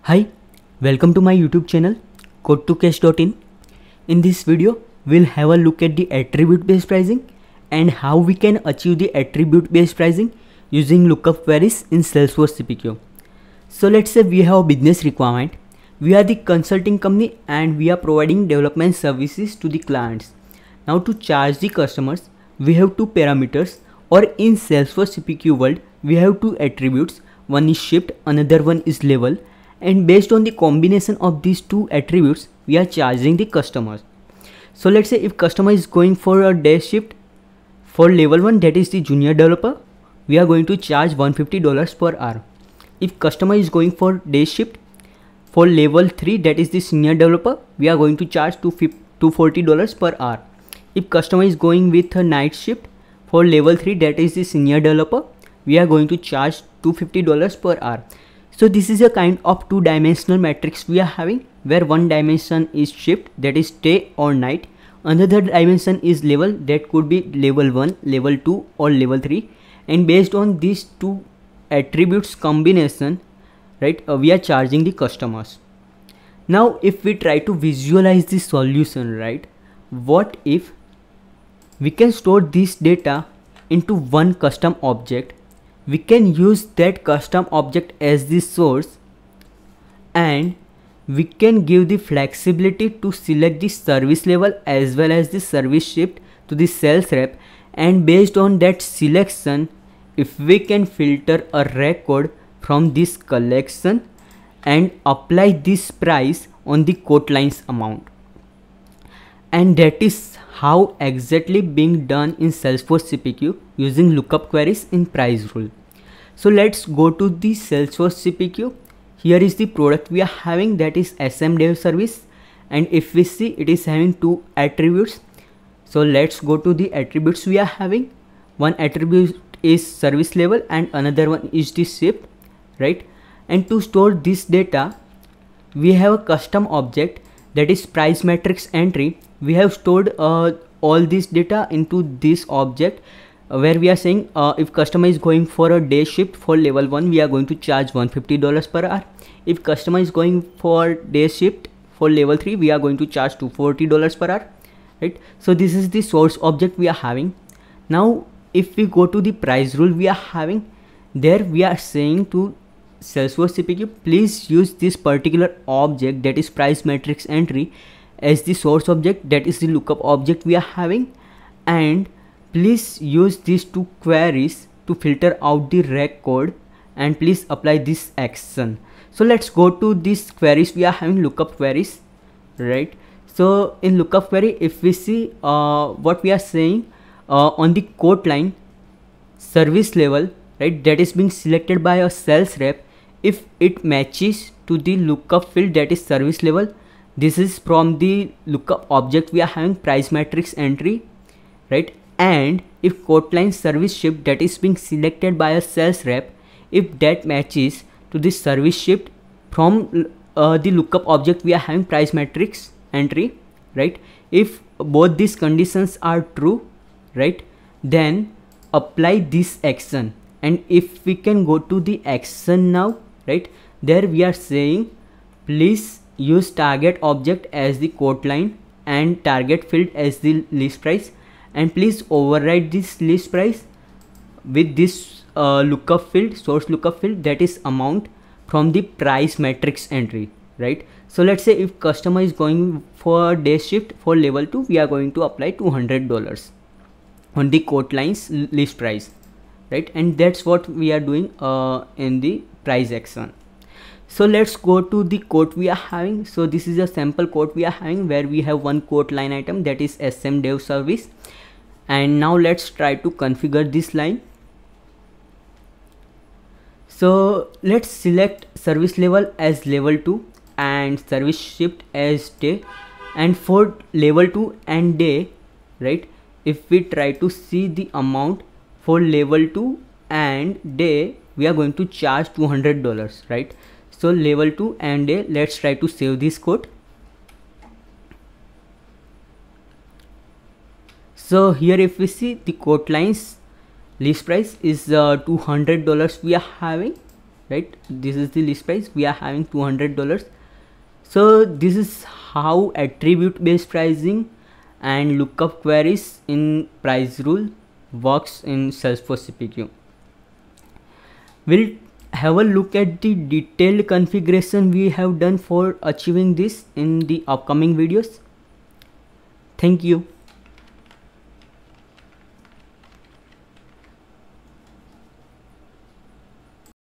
Hi, welcome to my YouTube channel code2cash.in. In this video, we'll have a look at the attribute based pricing and how we can achieve the attribute based pricing using lookup queries in Salesforce CPQ. So let's say we have a business requirement. We are the consulting company and we are providing development services to the clients. Now to charge the customers, we have two parameters, or in Salesforce CPQ world, we have two attributes. One is shift, another one is level. And based on the combination of these two attributes, we are charging the customers. So let's say if customer is going for a day shift, for level 1, that is the junior developer, we are going to charge $150 per hour. If customer is going for day shift, for level 3, that is the senior developer, we are going to charge $240 per hour. If customer is going with a night shift, for level 3, that is the senior developer, we are going to charge $250 per hour. So this is a kind of two-dimensional matrix we are having, where one dimension is shift, that is day or night. Another dimension is level, that could be level 1, level 2 or level 3. And based on these two attributes combination, right, we are charging the customers. Now if we try to visualize the solution, right, what if we can store this data into one custom object? We can use that custom object as the source, and we can give the flexibility to select the service level as well as the service shift to the sales rep, and based on that selection, if we can filter a record from this collection and apply this price on the quote lines amount. And that is how exactly being done in Salesforce CPQ using lookup queries in price rule. So let's go to the Salesforce CPQ. Here is the product we are having, that is SM Dev Service, and if we see, it is having two attributes. So let's go to the attributes we are having. One attribute is service level and another one is the shift, right? And to store this data, we have a custom object, that is price matrix entry. We have stored all this data into this object, where we are saying if customer is going for a day shift for level 1, we are going to charge $150 per hour. If customer is going for day shift for level 3, we are going to charge $240 per hour, right? So this is the source object we are having. Now if we go to the price rule we are having, there we are saying to Salesforce CPQ, please use this particular object, that is price matrix entry, as the source object, that is the lookup object we are having, and please use these two queries to filter out the record, and please apply this action. So let's go to these queries we are having, lookup queries, right? So in lookup query, if we see what we are saying on the quote line, service level, right, that is being selected by a sales rep, if it matches to the lookup field, that is service level, this is from the lookup object we are having, price matrix entry, right? And if quote line service shift, that is being selected by a sales rep, if that matches to the service shift from the lookup object we are having, price matrix entry, right? If both these conditions are true, right, then apply this action. And if we can go to the action now, right, there we are saying please use target object as the quote line and target field as the list price, and please override this list price with this lookup field, source lookup field, that is amount from the price matrix entry, right? So let's say if customer is going for day shift for level 2, we are going to apply $200 on the quote lines list price, right? And that's what we are doing in the price action. So let's go to the quote we are having. So this is a sample quote we are having, where we have one quote line item, that is SM Dev Service. And now let's try to configure this line. So let's select service level as level 2 and service shift as day. And for level 2 and day, right, if we try to see the amount for level 2 and day, we are going to charge $200, right? So level 2 and day, let's try to save this code. So here if we see the quote lines list price is $200 we are having, right? This is the list price. We are having $200. So this is how attribute based pricing and lookup queries in price rule works in Salesforce CPQ. We'll have a look at the detailed configuration we have done for achieving this in the upcoming videos. Thank you.